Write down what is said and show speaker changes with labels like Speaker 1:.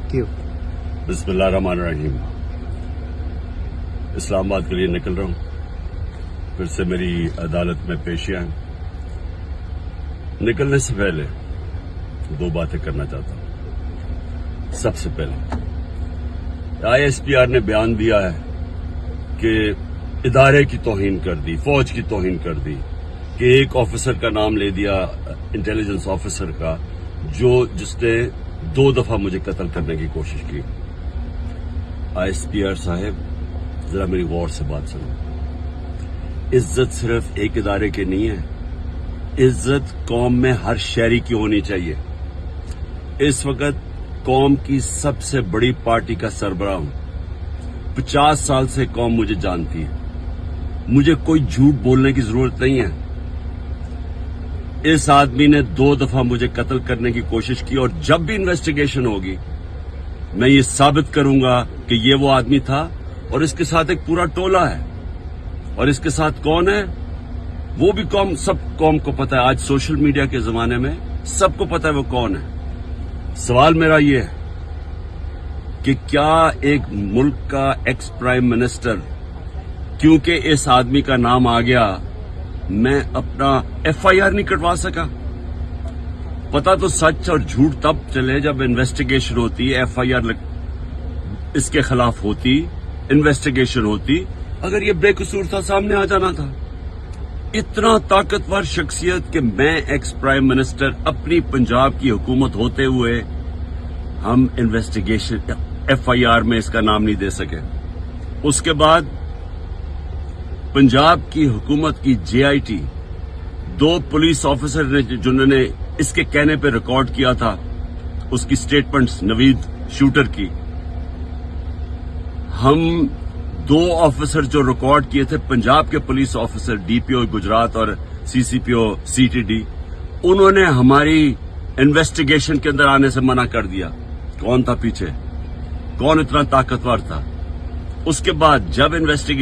Speaker 1: Thank you.
Speaker 2: बिस्मिल्लाहिर्रहमानिर्रहीम। इस्लामाबाद के लिए निकल रहा हूँ। फिर से मेरी अदालत में पेशियां हैं। निकलने से पहले दो बातें करना चाहता हूँ। सबसे पहले ISPR ने बयान दिया है कि इदारे की तौहीन कर दी, फौज की तौहीन कर दी, कि एक ऑफिसर का नाम ले दिया, इंटेलिजेंस ऑफिसर का, जिसने 2 दफा मुझे कत्ल करने की कोशिश की। ISPR साहब, जरा मेरी गौर से बात सुनो। इज्जत सिर्फ एक इदारे की नहीं है, इज्जत कौम में हर शहरी की होनी चाहिए। इस वक्त कौम की सबसे बड़ी पार्टी का सरबराह हूं। 50 साल से कौम मुझे जानती है। मुझे कोई झूठ बोलने की जरूरत नहीं है। इस आदमी ने 2 दफा मुझे कत्ल करने की कोशिश की, और जब भी इन्वेस्टिगेशन होगी मैं ये साबित करूंगा कि ये वो आदमी था, और इसके साथ एक पूरा टोला है। और इसके साथ कौन है वो भी सब कौम को पता है। आज सोशल मीडिया के जमाने में सबको पता है वो कौन है। सवाल मेरा ये है कि क्या एक मुल्क का एक्स प्राइम मिनिस्टर, क्योंकि इस आदमी का नाम आ गया, मैं अपना FIR नहीं कटवा सका? पता तो सच और झूठ तब चले जब इन्वेस्टिगेशन होती, FIR इसके खिलाफ होती, इन्वेस्टिगेशन होती। अगर ये बेकसूर था, सामने आ जाना था। इतना ताकतवर शख्सियत कि मैं एक्स प्राइम मिनिस्टर, अपनी पंजाब की हुकूमत होते हुए हम इन्वेस्टिगेशन FIR में इसका नाम नहीं दे सके। उसके बाद पंजाब की हुकूमत की JIT, 2 पुलिस ऑफिसर ने जिन्होंने इसके कहने पे रिकॉर्ड किया था उसकी स्टेटमेंट्स, नवीद शूटर की, हम 2 ऑफिसर जो रिकॉर्ड किए थे, पंजाब के पुलिस ऑफिसर DPO गुजरात और CCPO CTD, उन्होंने हमारी इन्वेस्टिगेशन के अंदर आने से मना कर दिया। कौन था पीछे? कौन इतना ताकतवर था? उसके बाद जब इन्वेस्टिगेशन